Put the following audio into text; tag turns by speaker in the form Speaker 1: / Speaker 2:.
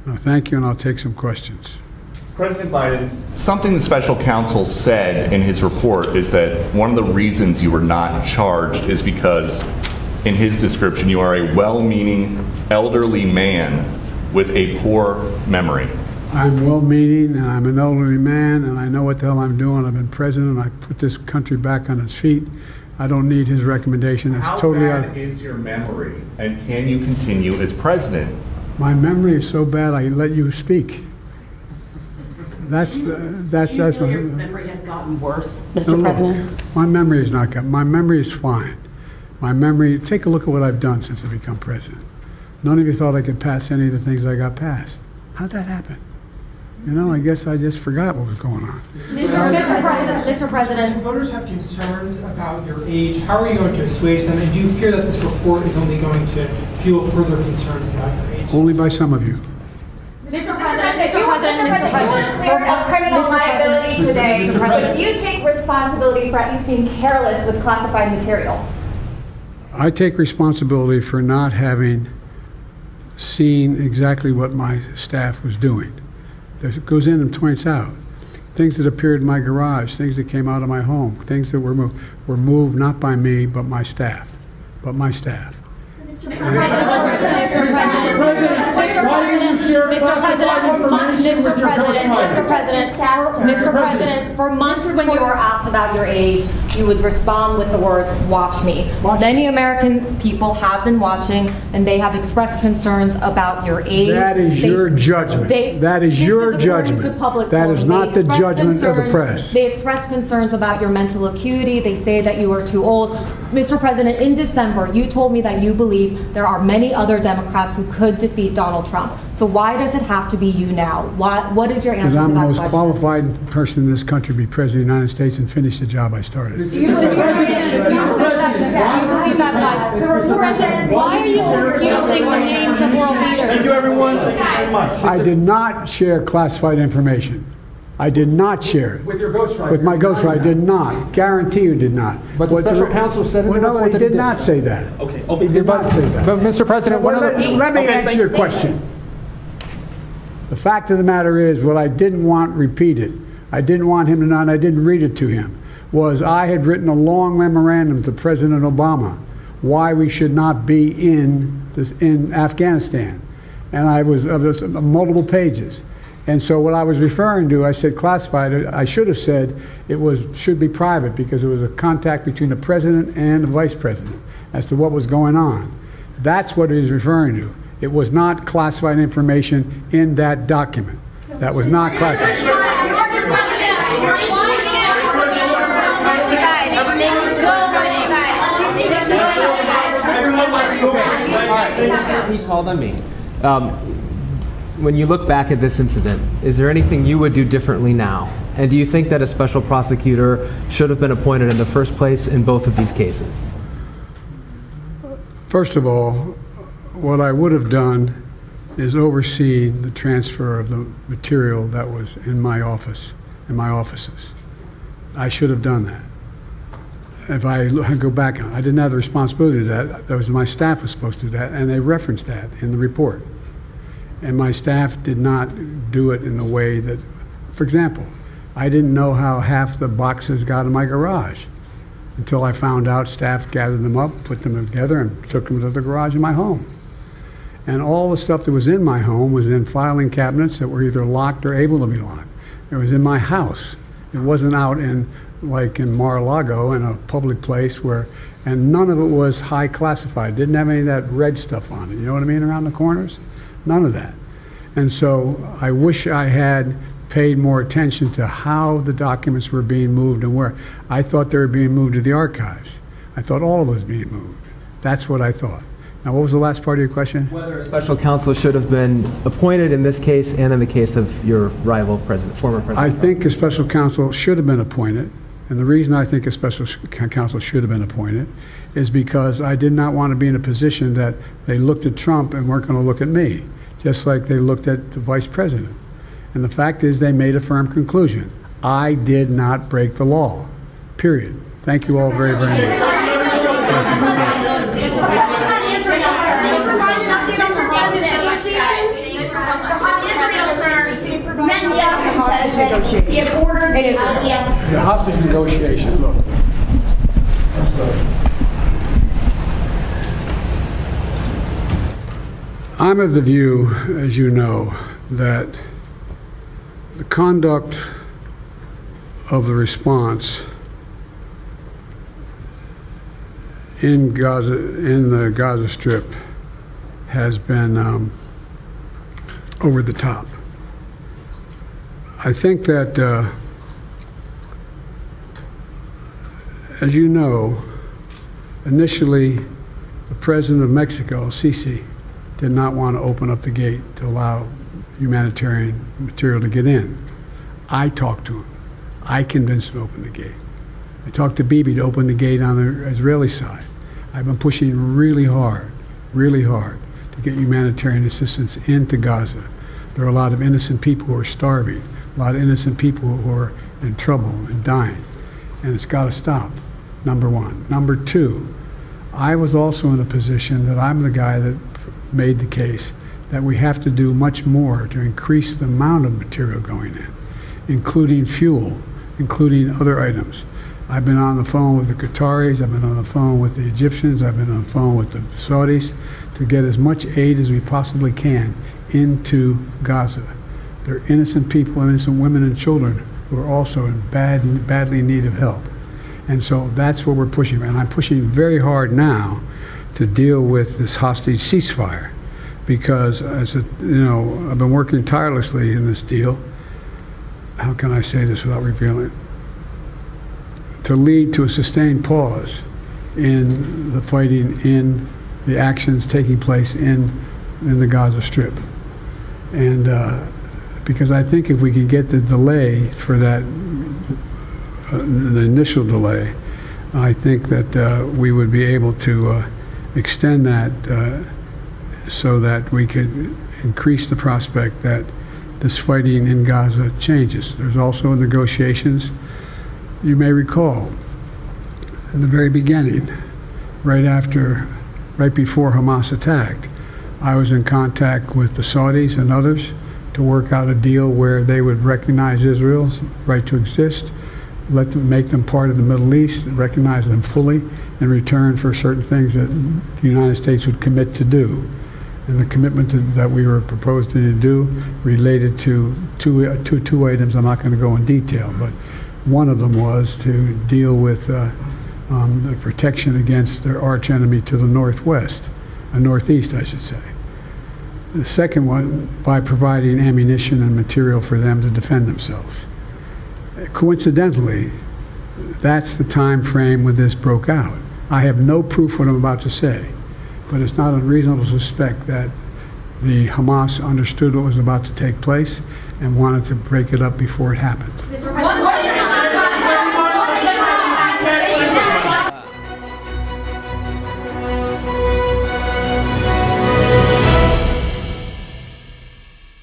Speaker 1: No, thank you, and I'll take some questions.
Speaker 2: President Biden, something the special counsel said in his report is that one of the reasons you were not charged is because, in his description, you are a well-meaning elderly man with a poor memory.
Speaker 1: I'm well-meaning, and I'm an elderly man, and I know what the hell I'm doing. I've been president. I put this country back on its feet. I don't need his recommendation. It's
Speaker 2: How
Speaker 1: totally
Speaker 2: bad is your memory, and can you continue as president?
Speaker 1: My memory is so bad I let you speak. That's
Speaker 3: Do you
Speaker 1: my
Speaker 3: feel your memory has gotten worse, Mr.
Speaker 1: No,
Speaker 3: President?
Speaker 1: my memory is not good. My memory is fine. My memory, take a look at what I've done since I become president. None of you thought I could pass any of the things I got passed. How'd that happen? You know, I guess I just forgot what was going on.
Speaker 4: Mr. President.
Speaker 5: Voters have concerns about your age. How are you going to assuage them? And do you fear that this report is only going to fuel further concerns about your age?
Speaker 1: Only by some of you.
Speaker 4: Mr. President, you cleared up criminal liability today. But do you take responsibility for at least being careless with classified material?
Speaker 1: I take responsibility for not having seen exactly what my staff was doing. It goes in and points out things that appeared in my garage, things that came out of my home, things that were moved not by me but my staff.
Speaker 4: Mr. President, for months when you were asked about your age, you would respond with the words, "Watch me." Many American people have been watching, and they have expressed concerns about your age.
Speaker 1: That is your judgment. That is your judgment. That is not the judgment of the press.
Speaker 4: They express concerns about your mental acuity. They say that you are too old. Mr. President, in December, you told me that you believe there are many other Democrats who could defeat Donald Trump. So why does it have to be you now? What is your answer to that question?
Speaker 1: Because I'm the most qualified person in this country to be president of the United States and finish the job I started.
Speaker 4: Do you believe that? Mr. President, why are you confusing the names of world leaders?
Speaker 6: Thank you, everyone. Thank you very much.
Speaker 1: I did not share classified information. I did not share it.
Speaker 5: With your ghostwriter.
Speaker 1: With my ghostwriter, I did not. Guarantee you did not.
Speaker 5: But the special counsel said in the
Speaker 1: no,
Speaker 5: report
Speaker 1: he
Speaker 5: that he
Speaker 1: did not say that.
Speaker 6: Okay.
Speaker 1: He did not say that.
Speaker 5: But Mr. President,
Speaker 1: Let me answer your question. The fact of the matter is, what I didn't want repeated, I didn't want him to know, and I didn't read it to him, was I had written a long memorandum to President Obama why we should not be in Afghanistan. And I was multiple pages. And so what I was referring to, I said classified. I should have said should be private because it was a contact between the president and the vice president as to what was going on. That's what he was referring to. It was not classified information in that document. That was not classified.
Speaker 7: He called on me. When you look back at this incident, is there anything you would do differently now? And do you think that a special prosecutor should have been appointed in the first place in both of these cases?
Speaker 1: First of all, what I would have done is oversee the transfer of the material that was in my office, in my offices. I should have done that. If I go back, I didn't have the responsibility to that. That was my staff was supposed to do that, and they referenced that in the report. And my staff did not do it in the way that, for example, I didn't know how half the boxes got in my garage until I found out staff gathered them up, put them together, and took them to the garage in my home. And all the stuff that was in my home was in filing cabinets that were either locked or able to be locked. It was in my house. It wasn't out in Mar-a-Lago in a public place and none of it was high classified. Didn't have any of that red stuff on it. You know what I mean? Around the corners? None of that. And so I wish I had paid more attention to how the documents were being moved and where. I thought they were being moved to the archives. I thought all of it was being moved. That's what I thought. Now, what was the last part of your question?
Speaker 7: Whether a special counsel should have been appointed in this case and in the case of your rival president, former president.
Speaker 1: I think a special counsel should have been appointed. And the reason I think a special counsel should have been appointed is because I did not want to be in a position that they looked at Trump and weren't going to look at me, just like they looked at the vice president. And the fact is they made a firm conclusion. I did not break the law, period. Thank you all very, very much.
Speaker 8: Netanyahu says that he has ordered the IDF.
Speaker 1: The hostage negotiation, look. I'm of the view, as you know, that the conduct of the response in Gaza, in the Gaza Strip, has been over the top. I think that, as you know, initially the president of Mexico, Sisi, did not want to open up the gate to allow humanitarian material to get in. I talked to him. I convinced him to open the gate. I talked to Bibi to open the gate on the Israeli side. I've been pushing really hard to get humanitarian assistance into Gaza. There are a lot of innocent people who are starving, a lot of innocent people who are in trouble and dying, and it's got to stop, number one. Number two, I was also in a position that I'm the guy that made the case that we have to do much more to increase the amount of material going in, including fuel, including other items. I've been on the phone with the Qataris, I've been on the phone with the Egyptians, I've been on the phone with the Saudis to get as much aid as we possibly can into Gaza. There are innocent people, innocent women and children who are also in badly in need of help. And so that's what we're pushing. And I'm pushing very hard now to deal with this hostage ceasefire because, as I've been working tirelessly in this deal. How can I say this without revealing it? To lead to a sustained pause in the fighting, in the actions taking place in the Gaza Strip. And because I think if we could get the delay for that, the initial delay, I think that we would be able to extend that so that we could increase the prospect that this fighting in Gaza changes. There's also negotiations. You may recall, in the very beginning, right before Hamas attacked, I was in contact with the Saudis and others to work out a deal where they would recognize Israel's right to exist, make them part of the Middle East, recognize them fully in return for certain things that the United States would commit to do. And the commitment that we were proposing to do related to two items. I'm not going to go in detail, but one of them was to deal with the protection against their arch enemy to the northwest, northeast, I should say. The second one, by providing ammunition and material for them to defend themselves. Coincidentally, that's the time frame when this broke out. I have no proof what I'm about to say, but it's not unreasonable to suspect that the Hamas understood what was about to take place and wanted to break it up before it happened.
Speaker 4: Mr.